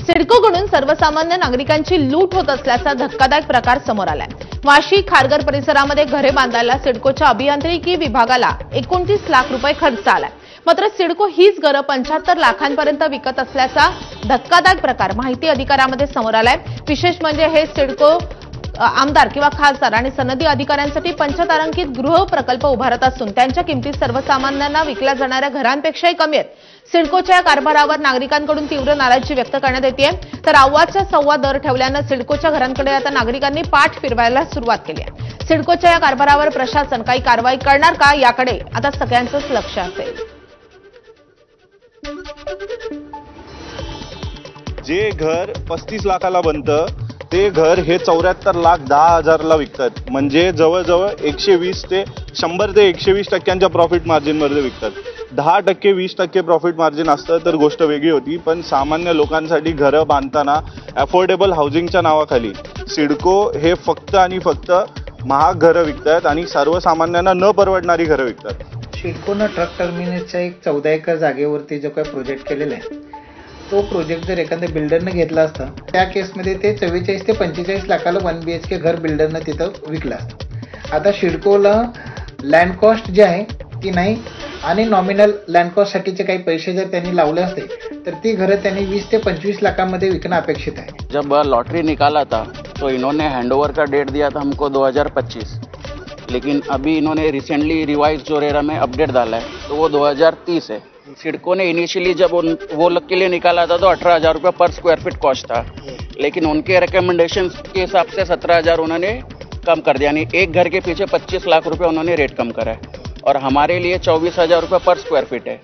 सिडकोकडून सर्वसामान्य नागरिकांची लूट होत असल्याचा धक्कादायक प्रकार समोर आलाय। वाशी खारघर परिसरामध्ये घरे बांधायला सिडकोच्या अभियांत्रिकी विभागाला 29 लाख रुपये खर्च आलाय। मात्र सिडको हीच घरं 75 लाखांपर्यंत विकत असल्याचा धक्कादायक प्रकार माहिती अधिकाऱ्यामध्ये समोर आलाय। विशेष म्हणजे हे सिडको आमदार किंवा खासदार आणि सनदी अधिकाऱ्यांसाठी पंचतारांकित गृह प्रकल्प उभारत असून त्यांच्या किमती सर्वसामान्यांना विकल्या जाणाऱ्या घरांपेक्षाही कमी आहेत। सिडकोच्या कारभारावर नागरिकांकडून तीव्र नाराजी व्यक्त करण्यात येते, तर अव्वाच्या सव्वा दर ठेवल्यानं सिडकोच्या घरांकडे आता नागरिकांनी पाठ फिरवायला सुरुवात केली आहे। सिडकोच्या या कारभारावर प्रशासन काही कारवाई करणार का, याकडे आता सगळ्यांचंच लक्ष असेल। जे घर 35 लाखाला बनतं ते घर हे 74,10,000ला विकतात, म्हणजे जवळजवळ 120 ते 100 ते 120% प्रॉफिट मार्जिनमध्ये विकतात। 10% 20% प्रॉफिट मार्जिन असतं तर गोष्ट वेगळी होती, पण सामान्य लोकांसाठी घरं बांधताना अफोर्डेबल हाऊसिंगच्या नावाखाली सिडको हे फक्त आणि फक्त महाग घरं विकतात आणि सर्वसामान्यांना न परवडणारी घरं विकतात। सिडकोनं ट्रक टर्मिनसच्या एक 14 एकर जागेवरती जो काही प्रोजेक्ट केलेला आहे, तो प्रोजेक्ट जर एखाद्या बिल्डरनं घेतला असता, त्या केसमध्ये ते 44 ते 45 लाखाला 1 BHK घर बिल्डरनं तिथं विकलं असतं। आता सिडकोला लँड कॉस्ट जी आहे ती नाही आणि नॉमिनल लँड कॉस्टसाठीचे काही पैसे जर त्यांनी लावले असते तर ती घरं त्यांनी 20 ते 25 लाखांमध्ये विकणं अपेक्षित आहे। जब लॉटरी निकाला था तो इन्होंने हैंडओवर का डेट दिया था हमको 2025, लेकिन अभी इन्होंने रिसेंटली रिवाइज जो रेरा में अपडेट डाला है तो वो 2030 है। सिडको ने इनिशियली जब वो लोग के लिए निकाला था तो 18,000 रुपये पर स्क्वायर फीट कॉस्ट था, लेकिन उनके रिकमेंडेशन के हिसाब से 17,000 उन्होंने कम कर दिया, यानी एक घर के पीछे 25 लाख रुपए उन्होंने रेट कम करा है और हमारे लिए 24,000 रुपये पर स्क्वायर फीट है।